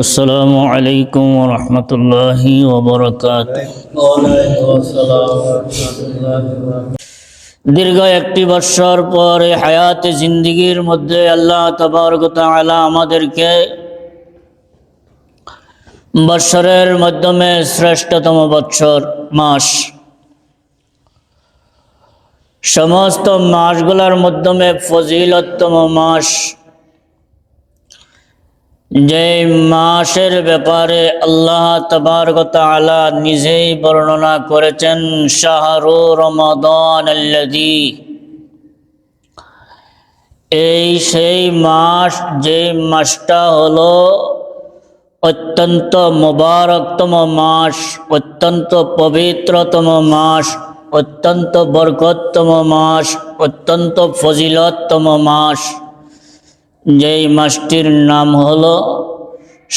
আসসালামু আলাইকুম ওয়া রাহমাতুল্লাহি ওয়া বারাকাতুহু। দীর্ঘ একটি বৎসর পরে হায়াতে জিন্দেগির মধ্যে আল্লাহ তাবারক ওয়া তাআলা আমাদেরকে বৎসরের মাধ্যমে শ্রেষ্ঠতম বৎসর মাস, সমস্ত মাসগুলোর মাধ্যমে ফজিলততম মাস, যে মাসের ব্যাপারে আল্লাহ তাবারক ওয়া তাআলা নিজেই বর্ণনা করেছেন, শাহরু রমাদান আল্লাযী, এই সেই মাস যে মাসটা হলো অত্যন্ত মুবারকতম মাস, অত্যন্ত পবিত্রতম মাস, অত্যন্ত বরকততম মাস, অত্যন্ত ফজিলততম মাস। যেই মাসটির নাম হলো,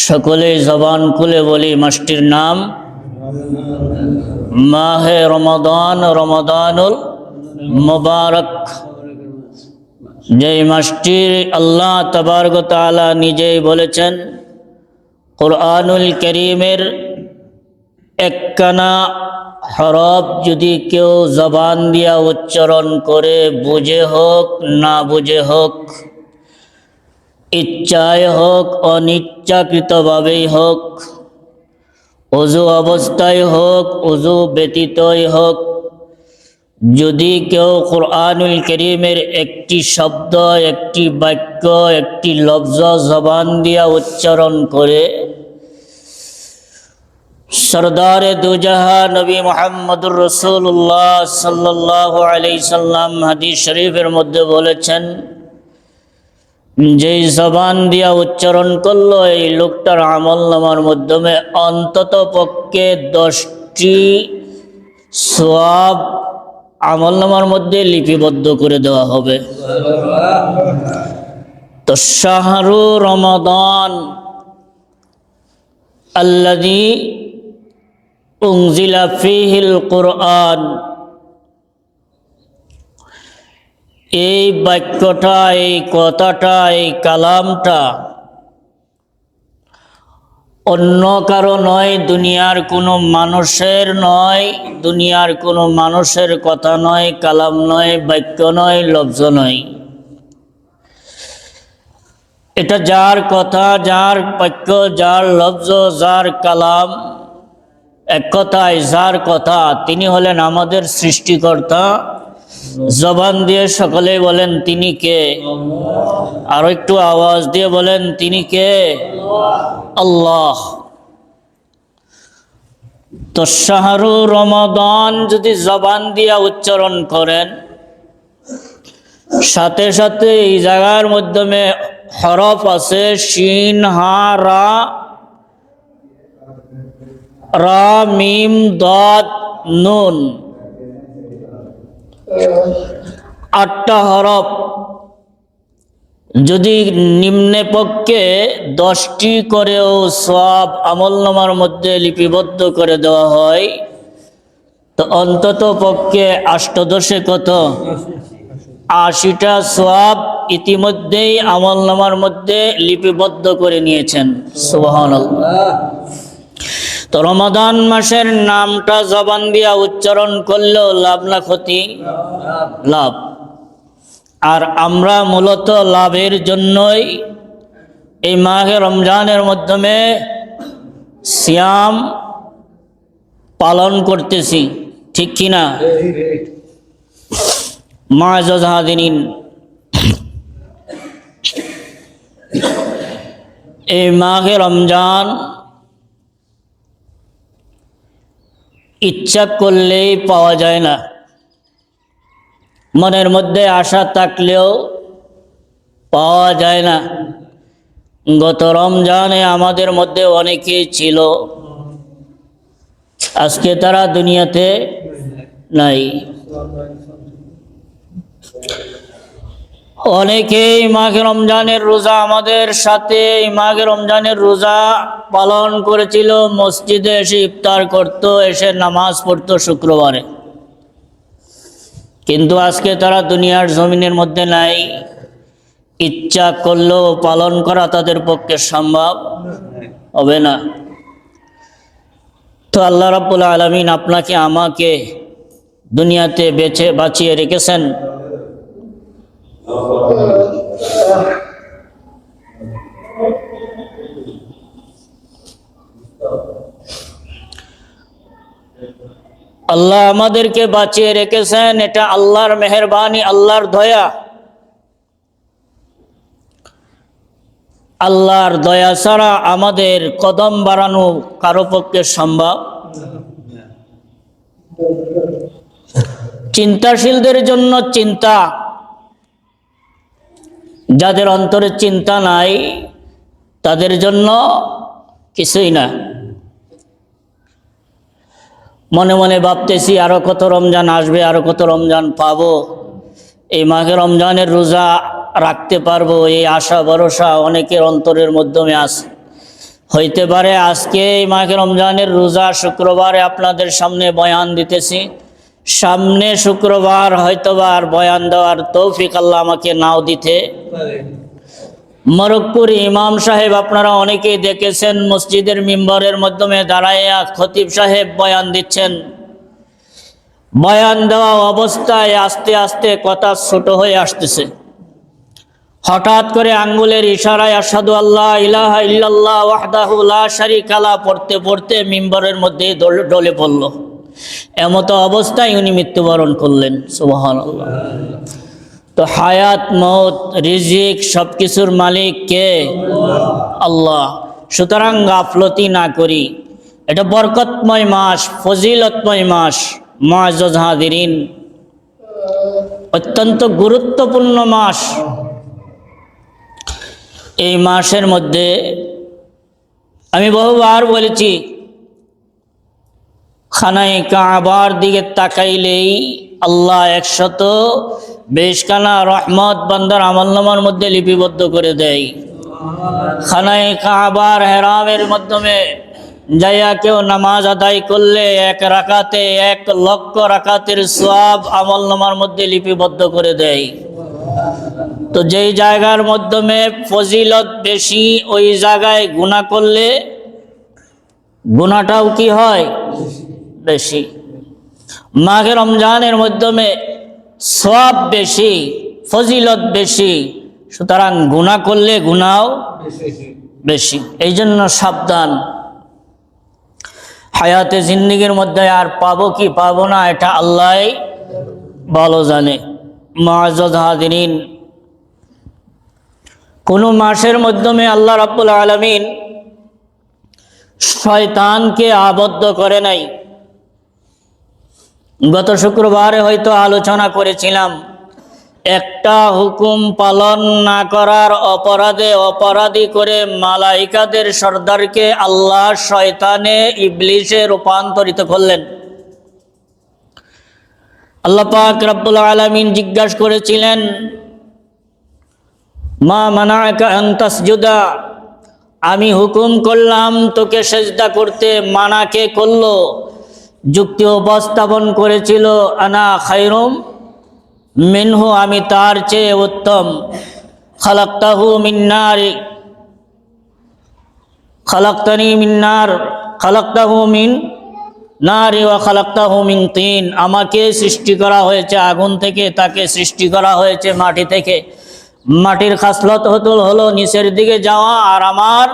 সকলে জবান খুলে বলি, মাসটির নাম মাহে রমাদান, রমাদানুল মুবারক। যেই মাসটির আল্লাহ তাবারক ওয়া তাআলা নিজেই বলেছেন, কুরআনুল কারীমের একখানা হরফ যদি কেউ জবান দিয়া উচ্চারণ করে, বুঝে হোক না বুঝে হোক, ইচ্ছায় হোক অনিচ্ছাকৃতভাবেই হোক, ওযু অবস্থায় হোক ওযু ব্যতীতই হোক, যদি কেউ কুরআনুল কারীমের একটি শব্দ, একটি বাক্য, একটি লফজ জবান দিয়া উচ্চারণ করে, সরদারে দুজাহান নবী মুহাম্মদুর রাসূলুল্লাহ সাল্লাল্লাহু আলাইহি সাল্লাম হাদিস শরীফের মধ্যে বলেছেন, যেই জবান দিয়া উচ্চারণ করলো, এই লোকটার আমলনামার মাধ্যমে অন্তত পক্ষে 10টি সওয়াব আমলনামার মধ্যে লিপিবদ্ধ করে দেওয়া হবে। তো শাহরু রমাদান আল্লাযী উনজিলা ফীহিল কুরআন, এই বাক্যটা, এই কথাটা, এই কালামটা অন্য কারো নয়, দুনিয়ার কোনো মানুষের নয়, দুনিয়ার কোনো মানুষের কথা নয়, কালাম নয়, বাক্য নয়, লফজ নয়। এটা যার কথা, যার বাক্য, যার লফজ, যার কালাম, এক কথায় যার কথা, তিনি হলেন আমাদের সৃষ্টিকর্তা। জবান দিয়ে সকলে বলেন তিনি কে? আরো একটু আওয়াজ দিয়ে বলেন তিনি কে? আল্লাহ। তো শাহরু রমাদান যদি জবান দিয়া উচ্চারণ করেন, সাথে সাথে এই জায়গার মাধ্যমে হরফ আছে, শিন, হা, রা, রা, মিম, দাদ, নুন, 8টা হরফ। যদি নিম্নে পক্ষে 10টি করেও সওয়াব আমলনামার মধ্যে লিপিবদ্ধ করে দেওয়া হয়, তো অন্তত পক্ষে 8×10 কত? 80টা সওয়াব ইতিমধ্যেই আমলনামার মধ্যে লিপিবদ্ধ করে নিয়েছেন। সুবহানাল্লাহ। তো রমাদান মাসের নামটা জবান দিয়া উচ্চারণ করলেও লাভ না ক্ষতি? লাভ। আর আমরা মূলত লাভের জন্যই এই মাহে রমজানের মাধ্যমে সিয়াম পালন করতেছি, ঠিক কিনা? মুআজ্জাজ হাজিরিন, এই মাহে রমজান ইচ্ছা করলেই পাওয়া যায় না, মনের মধ্যে আশা থাকলেও পাওয়া যায় না। গত রমজানে আমাদের মধ্যে অনেকেই ছিল, আজকে তারা দুনিয়াতে নাই। অনেকেই মাঘে রমজানের রোজা আমাদের সাথে মাঘে রমজানের রোজা পালন করেছিল, মসজিদে এসে ইফতার করত, এসে নামাজ পড়তো শুক্রবারে, কিন্তু আজকে তারা দুনিয়ার জমিনের মধ্যে নাই। ইচ্ছা করলেও পালন করা তাদের পক্ষে সম্ভব হবে না। তো আল্লাহ রাব্বুল আলামিন আপনাকে আমাকে দুনিয়াতে বাঁচিয়ে রেখেছেন। আল্লাহ আমাদেরকে বাঁচিয়ে রেখেছেন, এটা আল্লাহর মেহেরবানি, আল্লাহর দয়া। আল্লাহর দয়া ছাড়া আমাদের কদম বাড়ানো কারো পক্ষে সম্ভব। চিন্তাশীলদের জন্য চিন্তা, যাদের অন্তরে চিন্তা নাই তাদের জন্য কিছুই না। মনে মনে ভাবতেছি আরো কত রমজান আসবে, আরো কত রমজান পাবো, এই মাঘে রমজানের রোজা রাখতে পারবো, এই আশা ভরসা অনেকের অন্তরের মাধ্যমে আছে। হইতে পারে আজকে এই মাঘে রমজানের রোজা শুক্রবারে আপনাদের সামনে বয়ান দিতেছি, সামনে শুক্রবার হয়তোবা আর বয়ান দেওয়ার তৌফিক আল্লাহ আমাকে নাও দিতে। মরক্কোর ইমাম সাহেব আপনারা অনেকেই দেখেছেন, মসজিদের মিম্বরের মাধ্যমে দাঁড়াইয়া খতিব সাহেব বয়ান দিচ্ছেন। বয়ান দেওয়া অবস্থায় আস্তে আস্তে কথা ছোট হয়ে আসতেছে। হঠাৎ করে আঙ্গুলের ইশারায় আশহাদু আল্লাহ ইলাহা ইল্লাল্লাহ ওয়াহদাহু লা শারীকা লাহু পড়তে পড়তে মিম্বরের মধ্যে ডলে পড়ল। এমতো অবস্থায় উনি মৃত্যুবরণ করলেন। সুবহানাল্লাহ। তো হায়াত, মৌত, রিজিক সবকিছুর মালিক কে? আল্লাহ। সুতরাং গাফলতি না করি। এটা বরকতময় মাস, ফজিলতময় মাস। মুআজ্জাজ হাজিরিন, অত্যন্ত গুরুত্বপূর্ণ মাস। এই মাসের মধ্যে আমি বহুবার বলেছি, খানায়ে কাবার দিকে তাকাইলেই আল্লাহ 120 রহমত বান্দার আমলনামার মধ্যে লিপিবদ্ধ করে দেয়। খানায়ে কাবার হেরামের মাধ্যমে যাইয়া কেউ নামাজ আদায় করলে 1 রাকাতে 1 লক্ষ রাকাতের সওয়াব আমলনামার মধ্যে লিপিবদ্ধ করে দেয়। তো যেই জায়গার মাধ্যমে ফজিলত বেশি, ওই জায়গায় গুনাহ করলে গুনাহটাও কি হয়? বেশি। মাঘে রমজানের মাধ্যমে সওয়াব বেশি, ফজিলত বেশি, সুতরাং গুনাহ করলে গুনাহও বেশি। এই জন্য সাবধান। হায়াতে জিন্দেগির মধ্যে আর পাবো কি পাবো না এটা আল্লাহই ভালো জানে। মুআজ্জাজ হাজিরিন, কোন মাসের মাধ্যমে আল্লাহ রাব্বুল আলামিন শয়তানকে আবদ্ধ করে নাই। গত শুক্রবারে হয়তো আলোচনা করেছিলাম, একটা হুকুম পালন না করার অপরাধে অপরাধী করে মালাইকাদের সর্দারকে আল্লাহ শয়তানে ইবলিসে রূপান্তরিত করলেন। আল্লাহ পাক রব্বুল আলামিন জিজ্ঞাসা করেছিলেন, মা মানাআকা আন তাসজুদা, আমি হুকুম করলাম তোকে সেজদা করতে, মানা কে করলো? যুক্তি উপস্থাপন করেছিল, আনা খায়রুম মিনহু, আমি তার চেয়ে উত্তম। খালাকতাহু মিন নারি, খালাকতানি মিন নার, খালাকতাহু মিন নারি ওয়া খালাকতাহু মিন তিন, আমাকে সৃষ্টি করা হয়েছে আগুন থেকে, তাকে সৃষ্টি করা হয়েছে মাটি থেকে। মাটির খাসলত হলো নিচের দিকে যাওয়া, আর আমার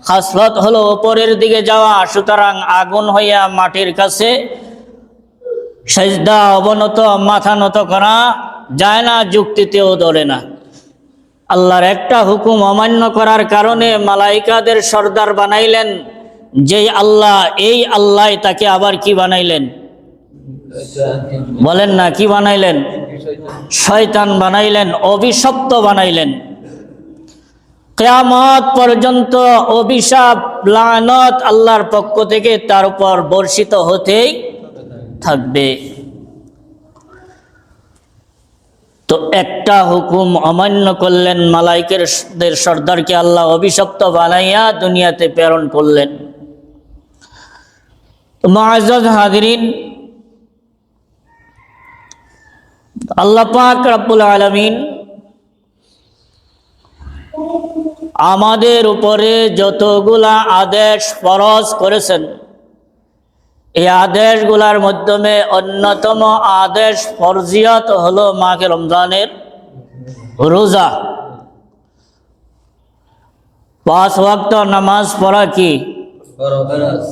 খাসলত হলো উপরের দিকে যাওয়া। সুতরাং আগুন হইয়া মাটির কাছে সেজদা, অবনত, মাথা নত করা যায় না, যুক্তিতেও ধরে না। আল্লাহর একটা হুকুম অমান্য করার কারণে মালাইকাদের সর্দার বানাইলেন যেই আল্লাহ, এই আল্লাহ তাকে আবার কি বানাইলেন? বলেন না, কি বানাইলেন? শয়তান বানাইলেন, অভিশপ্ত বানাইলেন। কিয়ামত পর্যন্ত অভিশাপ, লানত আল্লাহর পক্ষ থেকে তার উপর বর্ষিত হতেই থাকবে। তো একটা হুকুম অমান্য করলেন, মালাইকাদের সর্দারকে আল্লাহ অভিশপ্ত বানাইয়া দুনিয়াতে প্রেরণ করলেন। মুআজ্জাজ হাজিরিন, আল্লাহ পাক রব্বুল আলামিন আমাদের উপরে যতগুলা আদেশ ফরজ করেছেন, এই আদেশগুলার মাধ্যমে অন্যতম আদেশ ফরজিয়ত হলো মাহে রমজানের রোজা। 5 ওয়াক্ত নামাজ পড়া কি ফরজ।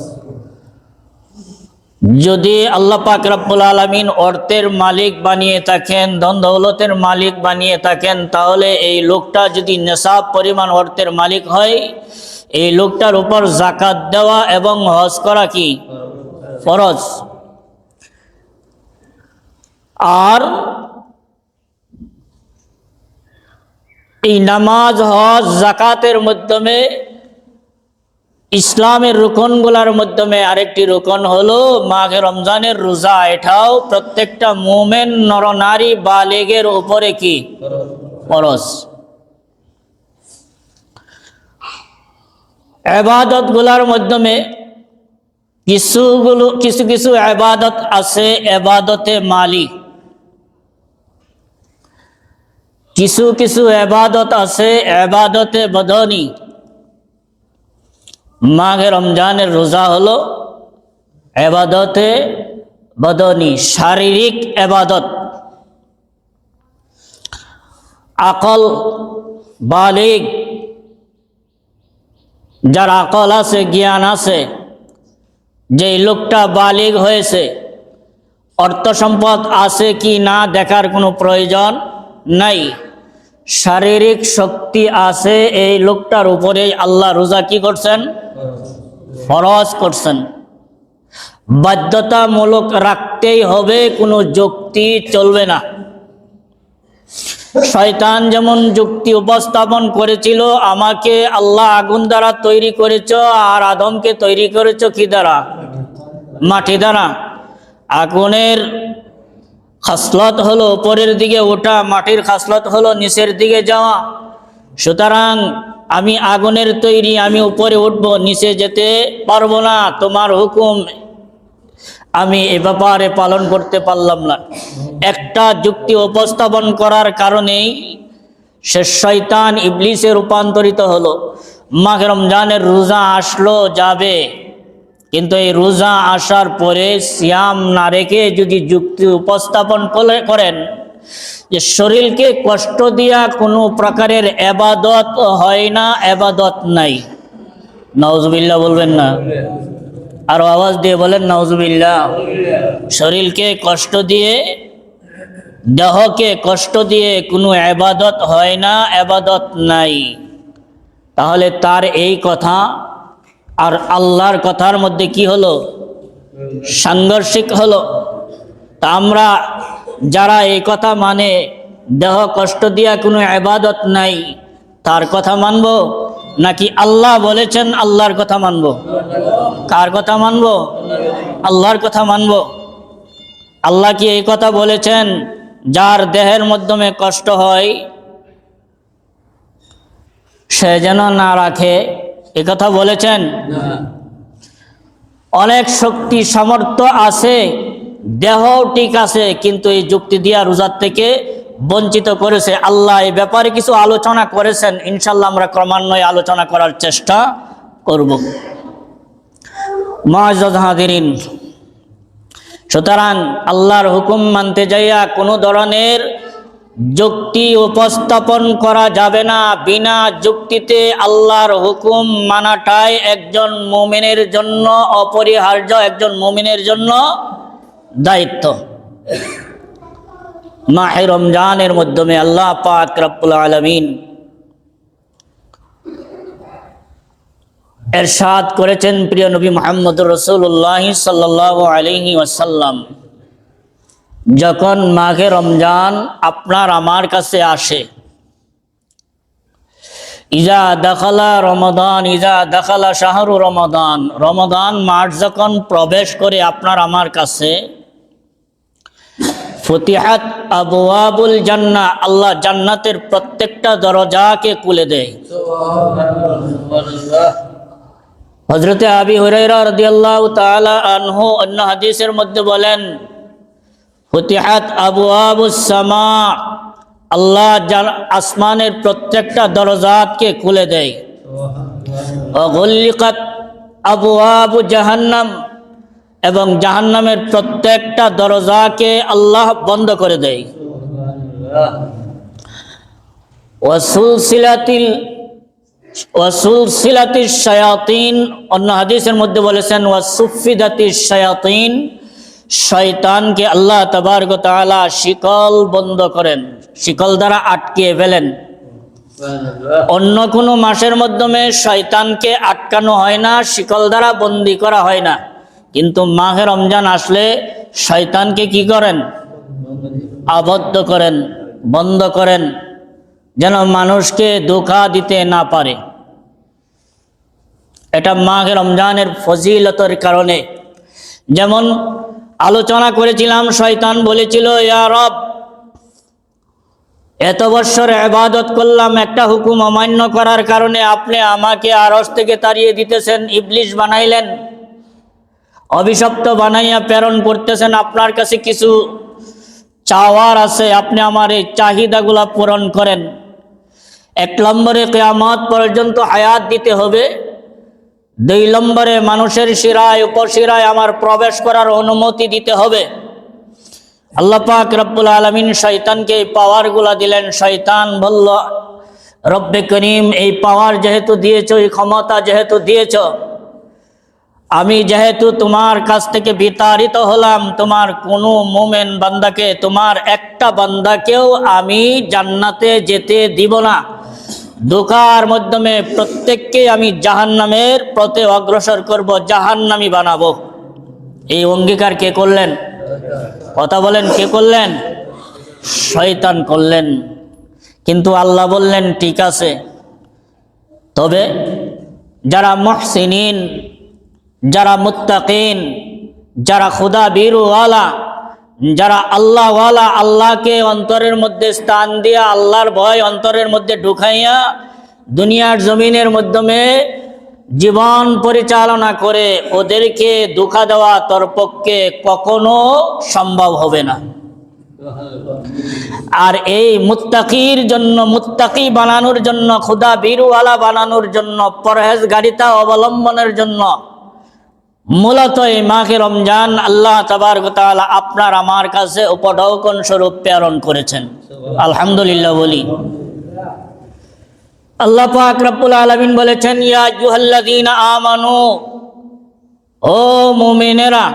যদি আল্লাহ পাক রব্বুল আলামিন অর্থের মালিক বানিয়ে থাকেন, ধন দৌলতের মালিক বানিয়ে থাকেন, তাহলে এই লোকটা যদি নেশাব পরিমাণ অর্থের মালিক হয়, এই লোকটার উপর যাকাত দেওয়া এবং হজ করা কি ফরজ। আর এই নামাজ, হজ, যাকাতের মাধ্যমে ইসলামের রুকনগুলার মাধ্যমে আরেকটি রুকন হলো মাহে রমজানের রোজা। এটাও প্রত্যেকটা মুমিন নরনারী বালিগের উপরে কি ফরজ। ইবাদত গুলার মাধ্যমে কিছু কিছু ইবাদত আছে ইবাদতে মালি, কিছু কিছু ইবাদত আছে ইবাদতে বদনি। মাহে রমজানের রোজা হলো ইবাদতে বদনি, শারীরিক ইবাদত। আকল বালিগ, যার আকল আছে, জ্ঞান আছে, যে লোকটা বালিগ হয়েছে, অর্থ সম্পদ আছে কি না দেখার কোনো প্রয়োজন নাই, শারীরিক শক্তি আছে, এই লোকটার উপরে আল্লাহ রোজা কি করছেন ফরজ করছেন। বাধ্যতামূলক রাখতেই হবে, কোনো যুক্তি চলবে না। শয়তান যেমন যুক্তি উপস্থাপন করেছিল, আমাকে আল্লাহ আগুন দ্বারা তৈরি করেছ আর আদমকে তৈরি করেছ কি দ্বারা, মাটি দ্বারা। আগুনের খাসলত হলো উপরের দিকে ওঠা, মাটির খাসলত হলো নিচের দিকে যাওয়া। সুতরাং আমি আগুনের তৈরি, আমি উপরে উঠব, নিচে যেতে পারবো না, তোমার হুকুম আমি এ ব্যাপারে পালন করতে পারলাম না। একটা যুক্তি উপস্থাপন করার কারণেই সে শয়তান ইবলিসে রূপান্তরিত হলো। মাহে রমজানের রোজা আসলো যাবে, কিন্তু এই রোজা আসার পরে সিয়াম না রেখে যদি যুক্তি উপস্থাপন করেন যে শরীরকে কষ্ট দিয়া কোনো প্রকারের ইবাদত হয় না, ইবাদত নাই, নাউজুবিল্লাহ বলবেন না? আরো আওয়াজ দিয়ে বলেন নাউজুবিল্লাহ। শরীরকে কষ্ট দিয়ে, দেহকে কষ্ট দিয়ে কোনো ইবাদত হয় না, ইবাদত নাই। তাহলে তার এই কথা আর আল্লাহর কথার মধ্যে কি হলো, সাংঘর্ষিক হলো। তা আমরা যারা এই কথা মানে দেহ কষ্ট দিয়া কোনো ইবাদত নাই, তার কথা মানব নাকি আল্লাহ বলেছেন আল্লাহর কথা মানব? কার কথা মানব? আল্লাহর কথা মানব। আল্লাহ কি এই কথা বলেছেন যার দেহের মাধ্যমে কষ্ট হয় সে যেন না রাখে, এ কথা বলেছেন? অনেক শক্তি সামর্থ্য আছে, দেহ ঠিক আছে, কিন্তু এই যুক্তি দিয়া রোজার থেকে বঞ্চিত করেছে। আল্লাহ এই ব্যাপারে কিছু আলোচনা করেছেন, ইনশাল্লাহ আমরা ক্রমান্বয়ে আলোচনা করার চেষ্টা করব। মুআজ্জাজ হাজিরিন, সুতরাং আল্লাহর হুকুম মানতে যাইয়া কোনো ধরনের যুক্তি উপস্থাপন করা যাবে না। বিনা যুক্তিতে আল্লাহর হুকুম মানাটাই একজন মুমিনের জন্য অপরিহার্য, একজন মুমিনের জন্য দায়িত্ব। মাহে রমজানের মাধ্যমে আল্লাহ পাক রব্বুল আলামিন ইরশাদ করেছেন, প্রিয় নবী মুহাম্মদুর রাসূলুল্লাহ সাল্লাল্লাহু আলাইহি ওয়াসাল্লাম, যখন মাহে রমজান আপনার আমার কাছে আসে, ইজা দাখালা রমাদান, ইজা দাখালা শাহরু রমাদান, রমাদান মাস যখন প্রবেশ করে আপনার আমার কাছে, ফুতিহাত আবওয়াবুল জান্নাহ, আল্লাহ জান্নাতের প্রত্যেকটা দরজাকে খুলে দেয়। হযরতে আবি হুরায়রা রাদিয়াল্লাহু তাআলা আনহু অন্য হাদিসের মধ্যে বলেন, ফুতিহাত আবওয়াবুস সামা, আল্লাহ আসমানের প্রত্যেকটা দরজাকে খুলে দেয়। ওয়াগুল্লিকাত আবওয়াবু জাহান্নাম, এবং জাহান্নামের প্রত্যেকটা দরজাকে আল্লাহ বন্ধ করে দেয়। ওয়াসুলসিলাতিশ শায়াতিন, অন্য হাদিসের মধ্যে বলেছেন ওয়াসুফিদাতিশ শায়াতিন, শয়তানকে আল্লাহ তাবারক ওয়া তাআলা শিকল বন্ধ করেন, শিকল দ্বারা আটকে ফেলেন। অন্য কোনো মাসের মাধ্যমে শয়তানকে আটকানো হয় না, শিকল দ্বারা বন্দী করা হয় না, কিন্তু মাহে রমজান আসলে শয়তানকে কি করেন? আবদ্ধ করেন, বন্ধ করেন, যেন মানুষকে ধোঁকা দিতে না পারে। এটা মাহে রমজানের ফজিলতের কারণে। যেমন আলোচনা করেছিলাম, শয়তান বলেছিল, ইয়া রব, এত বছর ইবাদত করলাম, একটা হুকুম অমান্য করার কারণে আপনি আমাকে আরশ থেকে তাড়িয়ে দিতেছেন, ইবলিশ বানাইলেন, অভিশপ্ত বানাইয়া প্রেরণ করতেছেন। আপনার কাছে কিছু চাওয়ার আছে, আপনি আমার এই চাহিদাগুলা পূরণ করেন। 1 নম্বরে কিয়ামত পর্যন্ত হায়াত দিতে হবে। 2 নম্বরে মানুষের শিরায় উপশিরায় আমার প্রবেশ করার অনুমতি দিতে হবে। আল্লাহ পাক রব্বুল আলামিন শয়তানকে এই পাওয়ারগুলা দিলেন। শয়তান বলল, রব্বে করিম, এই পাওয়ার যেহেতু দিয়েছো, এই ক্ষমতা যেহেতু দিয়েছো, আমি যেহেতু তোমার কাছ থেকে বিতাড়িত হলাম, তোমার কোনো মুমিন বান্দাকে, তোমার একটা বান্দাকেও আমি জান্নাতে যেতে দিব না। ধোঁকার মাধ্যমে প্রত্যেককে আমি জাহান্নামের পথে অগ্রসর করব, জাহান্নামী বানাবো। এই অঙ্গীকার কে করলেন? কথা বলেন, কে করলেন? শয়তান করলেন। কিন্তু আল্লাহ বললেন, ঠিক আছে, তবে যারা মুহসিনিন, যারা মুত্তাকিন, যারা খুদা বীরওয়ালা, যারা আল্লাহওয়ালা, আল্লাহকে অন্তরের মধ্যে স্থান দিয়া, আল্লাহর ভয় অন্তরের মধ্যে ঢুকাইয়া দুনিয়ার জমিনের মাধ্যমে জীবন পরিচালনা করে, ওদেরকে ধোঁকা দেওয়া তোর পক্ষে কখনো সম্ভব হবে না। আর এই মুত্তাকির জন্য, মুত্তাকি বানানোর জন্য, খুদা বীরওয়ালা বানানোর জন্য, পরহেজগারিতা অবলম্বনের জন্য মূলত এই মাহে রমজান আল্লাহ তাবারক ওয়া তাআলা আপনার আমার কাছে উপঢৌকন স্বরূপ প্রেরণ করেছেন। আলহামদুলিল্লাহ বলি। আল্লাহ পাক রব্বুল আলামিন বলেছেন, ইয়া আইয়ুহাল্লাযীনা আমানু, ও মুমিনেরা,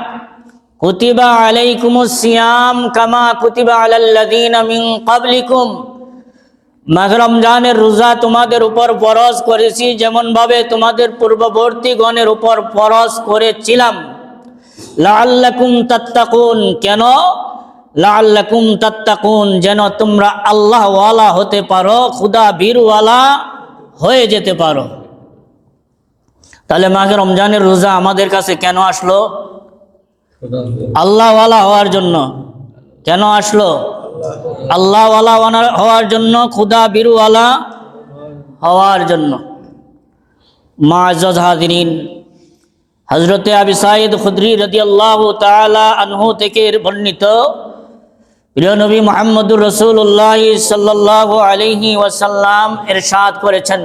কুতিবা আলাইকুমুস সিয়াম কামা কুতিবা আলাল্লাযীনা মিন ক্বাবলিকুম, মাহে রমজানের রোজা তোমাদের উপর ফরজ করেছি যেমন ভাবে তোমাদের পূর্ববর্তী গণের উপর ফরজ করেছিলাম। লাআল্লাকুম তাত্তাকুন, কেন? লাআল্লাকুম তাত্তাকুন, যেন তোমরা আল্লাহওয়ালা হতে পারো, খুদা বীরওয়ালা হয়ে যেতে পারো। তাহলে মাহে রমজানের রোজা আমাদের কাছে কেন আসলো? আল্লাহওয়ালা হওয়ার জন্য। কেন আসলো? আল্লাহওয়ালা হওয়ার জন্য, খুদা বীরওয়ালা হওয়ার জন্য। মুআজ্জাজ হাজিরিন, হযরতে আবু সাঈদ খুদরি রাদিয়াল্লাহু তাআলা আনহু থেকে বর্ণিত, প্রিয় নবী মুহাম্মদুর রাসূলুল্লাহ সাল্লাল্লাহু আলাইহি ওয়াসাল্লাম ইরশাদ করেছেন,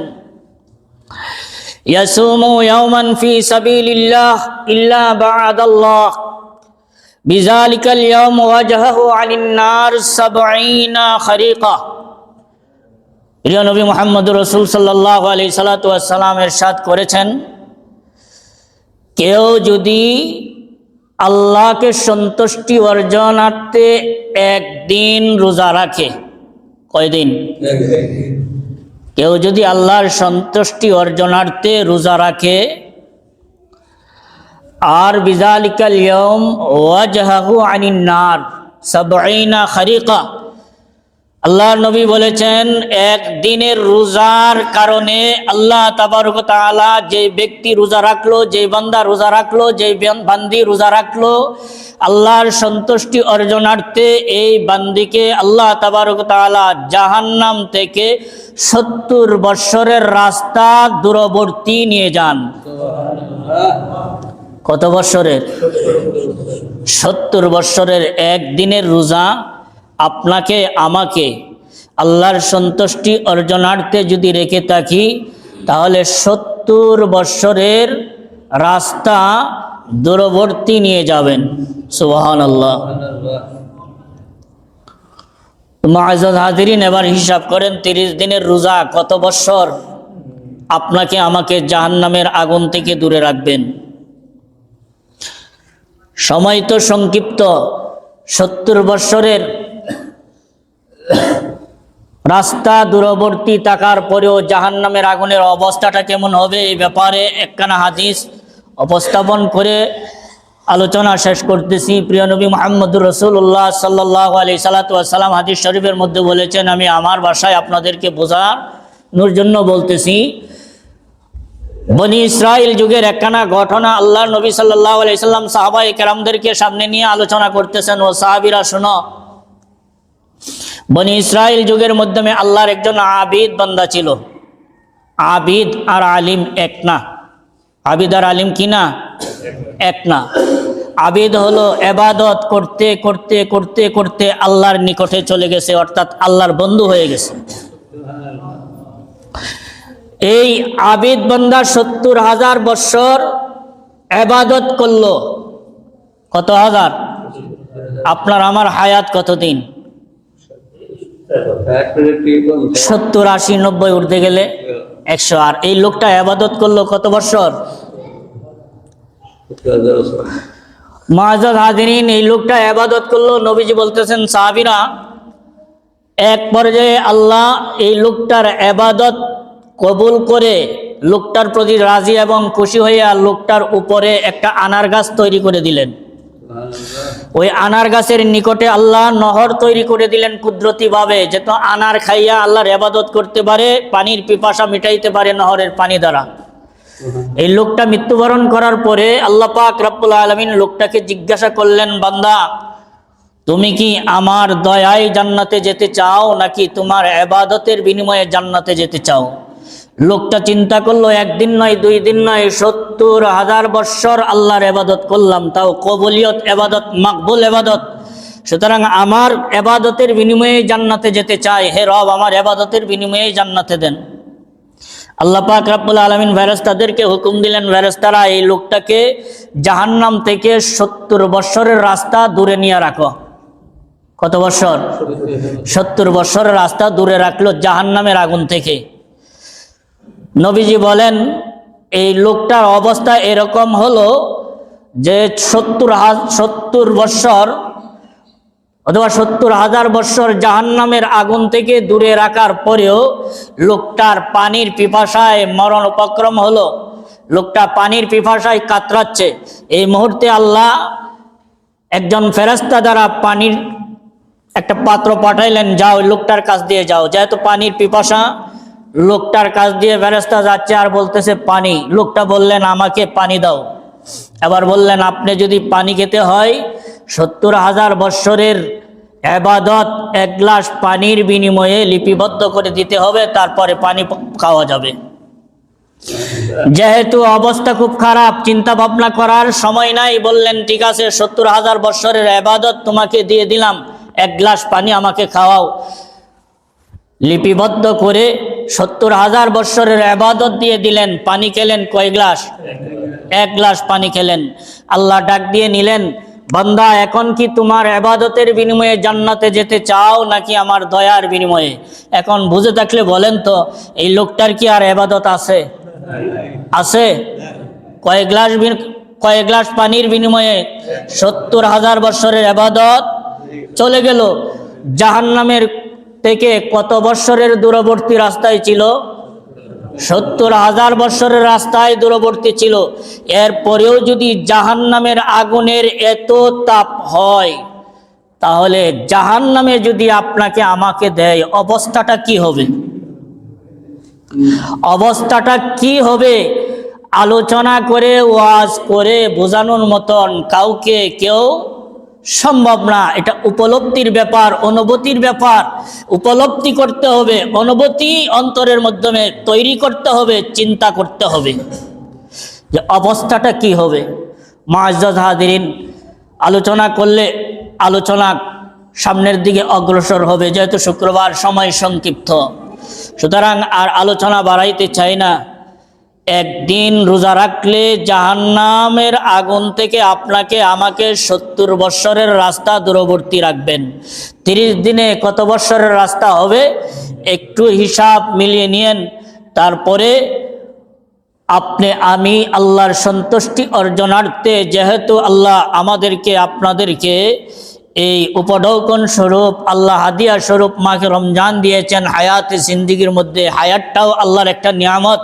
ইয়াসুমু ইয়াওমান ফি সাবিলিল্লাহ ইল্লা বা'দাল্লাহ বিযালিকাল ইয়াওম ওয়াজহাহু আনিন নার 70 খারিকা। প্রিয় নবী মুহাম্মদুর রাসূল সাল্লাল্লাহু আলাইহি সাল্লাম ইরশাদ করেছেন, কেউ যদি আল্লাহকে সন্তুষ্টি অর্জনার্থে একদিন রোজা রাখে, কয়দিন? কেউ যদি আল্লাহর সন্তুষ্টি অর্জনার্থে রোজা রাখে, আর বিযালিকাল ইয়াওম ওয়াজহাহু আনিন নার 70 খারিকা, আল্লাহর নবী বলেছেন, একদিনের রোজার কারণে আল্লাহ তাবারক ওয়া তাআলা যে ব্যক্তি রোজা রাখলো, যে বান্দা রোজা রাখলো, যে বান্দি রোজা রাখলো, আল্লাহর সন্তুষ্টি অর্জনার্থে এই বান্দিকে আল্লাহ তাবারক ওয়া তাআলা জাহান্নাম থেকে 70 বৎসরের রাস্তা দূরবর্তী নিয়ে যান। কত বৎসরের? 70 বৎসরের একদিনের রোজা আপনাকে আমাকে আল্লাহর সন্তুষ্টি অর্জনার্থে যদি রেখে থাকি, তাহলে 70 বৎসরের রাস্তা দূরবর্তী নিয়ে যাবেন। সুবহানাল্লাহ। মুআজ্জাজ হাজিরিন, এবার হিসাব করেন 30 দিনের রোজা কত বৎসর আপনাকে আমাকে জাহান্নামের আগুন থেকে দূরে রাখবেন। সময় তো সংক্ষিপ্ত, 70 বৎসরের রাস্তা দূরবর্তী থাকার পরেও জাহান্নামের আগুনের অবস্থাটা কেমন হবে, এই ব্যাপারে একখানা হাদিস উপস্থাপন করে আলোচনা শেষ করতেছি। প্রিয় নবী মুহাম্মদুর রাসূলুল্লাহ সাল্লাল্লাহু আলাইহি সাল্লাম হাদিস শরীফের মধ্যে বলেছেন, আমি আমার ভাষায় আপনাদেরকে বোঝানোর জন্য বলতেছি। বনি ইসরাইল যুগের একখানা ঘটনা আল্লাহ নবী সাল্লাল্লাহু আলাইহি সাল্লাম সাহাবায়ে কেরামদেরকে সামনে নিয়ে আলোচনা করতেছেন। ও সাহাবীরা শোনো, বনি ইসরাইল যুগের মাধ্যমে আল্লাহর একজন আবিদ বান্দা ছিল। আবিদ আর আলিম এক না। আবিদ আর আলিম কি না? এক না। আবিদ হলো ইবাদত করতে করতে করতে করতে আল্লাহর নিকটে চলে গেছে, অর্থাৎ আল্লাহর বন্ধু হয়ে গেছে। এই আবিদ বান্দা 70,000 বৎসর ইবাদত করলো। কত হাজার? আপনার আমার হায়াত কতদিন? 70, 80, 90 উঠতে গেলে 100। আর এই লোকটা ইবাদত করলো কত বৎসর? মুআজ্জাজ হাজিরিন, এই লোকটা ইবাদত করলো। নবীজি বলতেছেন, সাহাবীরা, এক পর্যায়ে আল্লাহ এই লোকটার ইবাদত কবুল করে লোকটার প্রতি রাজি এবং খুশি হইয়া লোকটার উপরে একটা আনার গাছ তৈরি করে দিলেন। ওই আনার গাছের নিকটে আল্লাহ নহর তৈরি করে দিলেন কুদরতি ভাবে, যেন আনার খাইয়া আল্লাহর ইবাদত করতে পারে, পানির পিপাসা মিটাইতে পারে নহরের পানি দ্বারা। এই লোকটা মৃত্যুবরণ করার পরে আল্লাহ পাক রব্বুল আলামিন লোকটাকে জিজ্ঞাসা করলেন, বান্দা, তুমি কি আমার দয়ায় জান্নাতে যেতে চাও নাকি তোমার ইবাদতের বিনিময়ে জান্নাতে যেতে চাও? লোকটা চিন্তা করলো, একদিন নয়, 2 দিন নয়, 70,000 বৎসর আল্লাহর ইবাদত করলাম, তাও কবুলিয়ত ইবাদত, মাকবুল ইবাদত। সুতরাং আমার ইবাদতের বিনিময়ে জান্নাতে যেতে চাই। হে রব, আমার ইবাদতের বিনিময়ে জান্নাতে দেন। আল্লাহ পাক রব্বুল আলামিন ফেরেশতাদেরকে হুকুম দিলেন, ফেরেশতারা এই লোকটাকে জাহান্নাম থেকে 70 বৎসরের রাস্তা দূরে নিয়ে রাখো। কত বৎসর? 70 বৎসরের রাস্তা দূরে রাখলো জাহান্নামের আগুন থেকে। নবীজি বলেন, এই লোকটার অবস্থা এরকম হলো যে 70 বৎসর অথবা 70,000 বৎসর জাহান্নামের আগুন থেকে দূরে রাখার পরেও লোকটার পানির পিপাসায় মরণ উপক্রম হলো। লোকটা পানির পিপাসায় কাতরাচ্ছে। এই মুহূর্তে আল্লাহ একজন ফেরেশতা দ্বারা পানির একটা পাত্র পাঠাইলেন, যাও লোকটার কাছ দিয়ে যাও। যেহেতু পানির পিপাসা, লোকটার কাছ দিয়ে ফেরেশতা যাচ্ছে আর বলতেছে পানি। লোকটা বললেন, আমাকে পানি দাও। এবার বললেন, আপনি যদি পানি খেতে হয় 70,000 বৎসরের ইবাদত 1 গ্লাস পানির বিনিময়ে লিপিবদ্ধ করে দিতে হবে, তারপরে পানি খাওয়া যাবে। যেহেতু অবস্থা খুব খারাপ, চিন্তা ভাবনা করার সময় নাই, বললেন, ঠিক আছে, 70,000 বৎসরের ইবাদত তোমাকে দিয়ে দিলাম, 1 গ্লাস পানি আমাকে খাওয়াও। লিপিবদ্ধ করে 70,000 বৎসরের ইবাদত দিয়ে দিলেন। পানি খেলেন কয় গ্লাস? 1 গ্লাস পানি খেলেন। আল্লাহ ডাক দিয়ে নিলেন, বান্দা, এখন কি তোমার ইবাদতের বিনিময়ে জান্নাতে যেতে চাও নাকি আমার দয়ার বিনিময়ে? এখন বুঝে থাকলে বলেন তো, এই লোকটার কি আর ইবাদত আছে? আছে? কয় গ্লাস পানির বিনিময়ে 70,000 বৎসরের ইবাদত চলে গেল। জাহান্নামের থেকে কত বৎসরের দূরবর্তী রাস্তায় ছিল? 70,000 বৎসরের রাস্তায় দূরবর্তী ছিল। এরপরেও যদি জাহান্নামের আগুনের এত তাপ হয়, তাহলে জাহান্নামে যদি আপনাকে আমাকে দেয়, অবস্থাটা কি হবে? অবস্থাটা কি হবে? আলোচনা করে, ওয়াজ করে বোঝানোর মতন কাউকে কেউ সম্ভব না। এটা উপলব্ধির ব্যাপার, অনুভূতির ব্যাপার। উপলব্ধি করতে হবে, অনুভূতি অন্তরের মাধ্যমে তৈরি করতে হবে, চিন্তা করতে হবে যে অবস্থাটা কি হবে। মুআজ্জাজ হাজিরিন, আলোচনা করলে আলোচনা সামনের দিকে অগ্রসর হবে, যেহেতু শুক্রবার সময় সংক্ষিপ্ত। সুতরাং আর আলোচনা বাড়াইতে চাই না। একদিন রোজা রাখলে জাহান্নামের আগুন থেকে আপনাকে আমাকে 70 বৎসরের রাস্তা দূরবর্তী রাখবেন। 30 দিনে কত বৎসরের রাস্তা হবে একটু হিসাব মিলিয়ে নিয়েন। তারপরে আমি আল্লাহর সন্তুষ্টি অর্জনার্থে, যেহেতু আল্লাহ আমাদেরকে আপনাদেরকে এই উপঢৌকন স্বরূপ, আল্লাহ হাদিয়া স্বরূপ মাকে রমজান দিয়েছেন হায়াতে জিন্দিগির মধ্যে। হায়াতটাও আল্লাহর একটা নিয়ামত।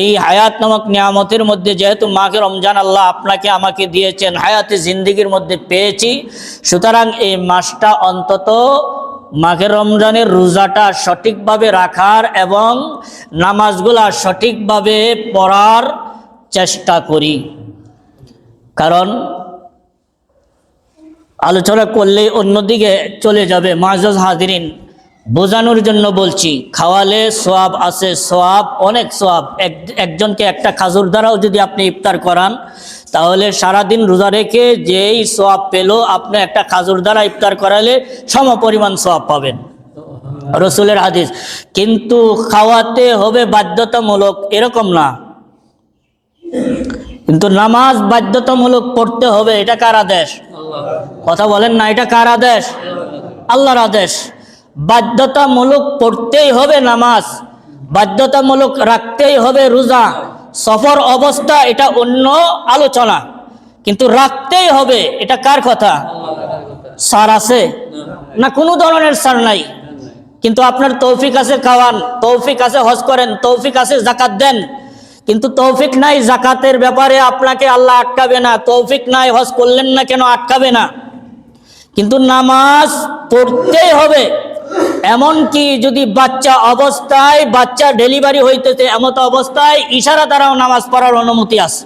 এই হায়াত নামক নিয়ামতের মধ্যে যেহেতু মাকে রমজান আল্লাহ আপনাকে আমাকে দিয়েছেন, হায়াতে জিন্দিগির মধ্যে পেয়েছি, সুতরাং এই মাসটা অন্তত মাঘে রমজানের রোজাটা সঠিকভাবে রাখার এবং নামাজগুলা সঠিকভাবে পড়ার চেষ্টা করি। কারণ আলোচনা করলেই অন্যদিকে চলে যাবে। মাআজাজ হাজিরিন, বোঝানোর জন্য বলছি, খাওয়ালে সোয়াব আছে, সোয়াব অনেক সোয়াব। একজনকে একটা খাজুর দ্বারাও যদি আপনি ইফতার করান, তাহলে সারাদিন রোজা রেখে যেই সোয়াব পেল, আপনি একটা খাজুর দ্বারা ইফতার করালে সমপরিমাণ সোয়াব পাবেন, রসুলের হাদিস। কিন্তু খাওয়াতে হবে বাধ্যতামূলক এরকম না। কিন্তু নামাজ বাধ্যতামূলক পড়তে হবে, এটা কার আদেশ? কথা বলেন না, এটা কার আদেশ? আল্লাহর আদেশ। বাধ্যতামূলক পড়তেই হবে নামাজ, বাধ্যতামূলক রাখতেই হবে রোজা। সফর অবস্থা এটা অন্য আলোচনা, কিন্তু রাখতেই হবে, এটা কার কথা? সার আছে না? কোনো ধরনের সার নাই। কিন্তু আপনার তৌফিক আছে খাওয়ান, তৌফিক আছে হজ করেন, তৌফিক আছে জাকাত দেন, কিন্তু তৌফিক নাই জাকাতের ব্যাপারে আপনাকে আল্লাহ আটকাবে না। তৌফিক নাই, হজ করলেন না কেন, আটকাবে না। কিন্তু নামাজ পড়তেই হবে। এমনকি যদি বাচ্চা অবস্থায়, বাচ্চা ডেলিভারি হইতেছে এমত অবস্থায় ইশারা দ্বারাও নামাজ পড়ার অনুমতি আছে।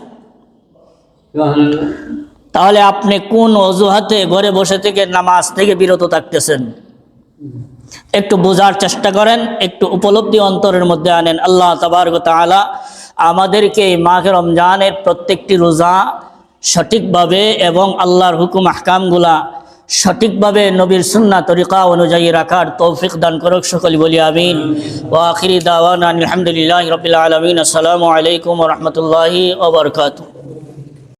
তাহলে আপনি কোন অজুহাতে ঘরে বসে থেকে নামাজ থেকে বিরত থাকতেছেন? একটু বোঝার চেষ্টা করেন, একটু উপলব্ধি অন্তরের মধ্যে আনেন। আল্লাহ তাবারক ওয়া তাআলা আমাদেরকে এই মাহে রমজানের প্রত্যেকটি রোজা সঠিকভাবে এবং আল্লাহর হুকুম আহকামগুলা সঠিকভাবে নবীর সুন্নাহ তরিকা অনুযায়ী রাখার তৌফিক দান করুক। সকলে বলি আমিন। ওয়া আখিরি দাওয়ানা আলহামদুলিল্লাহি রাব্বিল আলামিন। আসসালামু আলাইকুম ওয়া রাহমাতুল্লাহি ওয়া বারাকাতুহু।